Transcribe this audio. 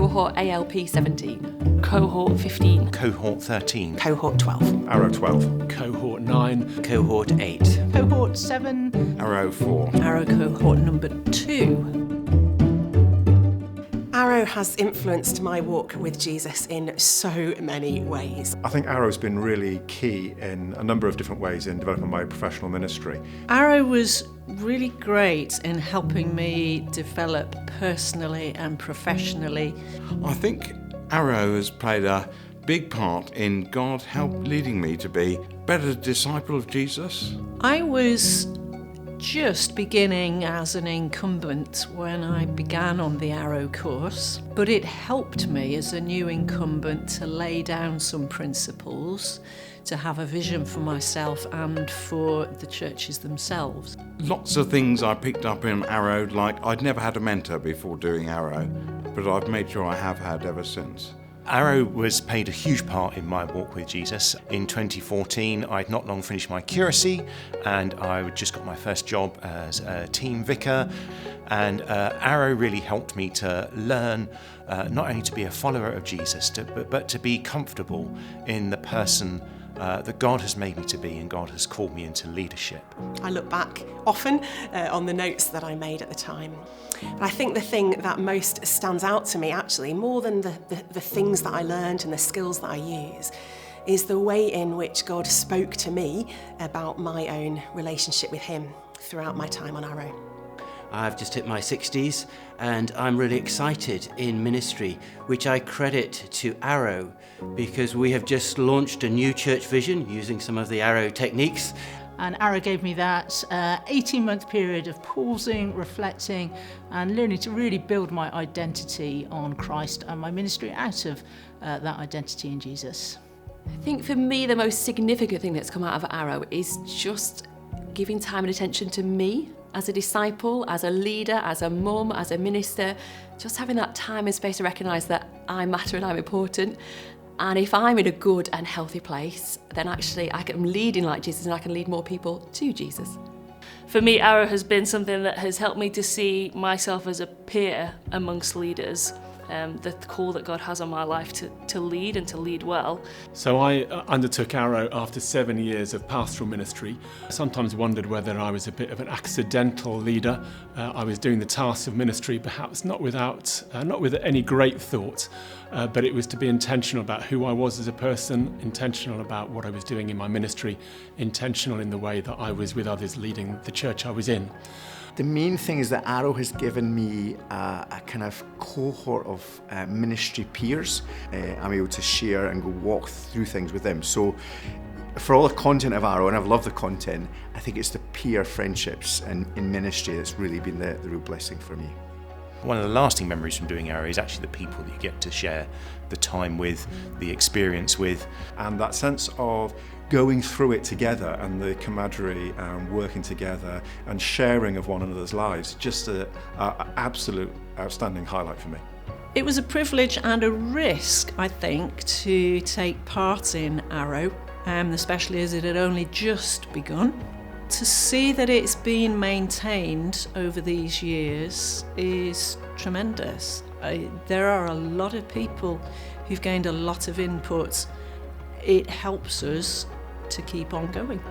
Cohort ALP 17. Cohort 15. Cohort 13. Cohort 12. Arrow 12. Cohort 9. Cohort 8. Cohort 7. Arrow 4. Arrow cohort number 2. Arrow has influenced my walk with Jesus in so many ways. I think Arrow's been really key in a number of different ways in developing my professional ministry. Arrow was really great in helping me develop personally and professionally. I think Arrow has played a big part in God leading me to be a better disciple of Jesus. I was just beginning as an incumbent when I began on the Arrow course, but it helped me as a new incumbent to lay down some principles, to have a vision for myself and for the churches themselves. Lots of things I picked up in Arrow, like I'd never had a mentor before doing Arrow, but I've made sure I have had ever since. Arrow played a huge part in my walk with Jesus. In 2014, I'd not long finished my curacy and I just got my first job as a team vicar. And Arrow really helped me to learn not only to be a follower of Jesus, but to be comfortable in the person that God has made me to be and God has called me into leadership. I look back often on the notes that I made at the time. But I think the thing that most stands out to me, actually, more than the things that I learned and the skills that I use, is the way in which God spoke to me about my own relationship with Him throughout my time on Arrow. I've just hit my 60s and I'm really excited in ministry, which I credit to Arrow, because we have just launched a new church vision using some of the Arrow techniques. And Arrow gave me that 18-month period of pausing, reflecting, and learning to really build my identity on Christ and my ministry out of that identity in Jesus. I think for me, the most significant thing that's come out of Arrow is just giving time and attention to me as a disciple, as a leader, as a mum, as a minister, just having that time and space to recognise that I matter and I'm important. And if I'm in a good and healthy place, then actually I am leading like Jesus and I can lead more people to Jesus. For me, Arrow has been something that has helped me to see myself as a peer amongst leaders. The call that God has on my life to lead and to lead well. So I undertook Arrow after 7 years of pastoral ministry. I sometimes wondered whether I was a bit of an accidental leader. I was doing the tasks of ministry, perhaps not with any great thought, but it was to be intentional about who I was as a person, intentional about what I was doing in my ministry, intentional in the way that I was with others leading the church I was in. The main thing is that Arrow has given me a kind of cohort of ministry peers. I'm able to share and go walk through things with them. So for all the content of Arrow, and I've loved the content, I think it's the peer friendships and in ministry that's really been the real blessing for me. One of the lasting memories from doing Arrow is actually the people that you get to share the time with, the experience with. And that sense of going through it together and the camaraderie and working together and sharing of one another's lives, just an absolute outstanding highlight for me. It was a privilege and a risk, I think, to take part in Arrow, especially as it had only just begun. To see that it's been maintained over these years is tremendous. There are a lot of people who've gained a lot of input. It helps us to keep on going.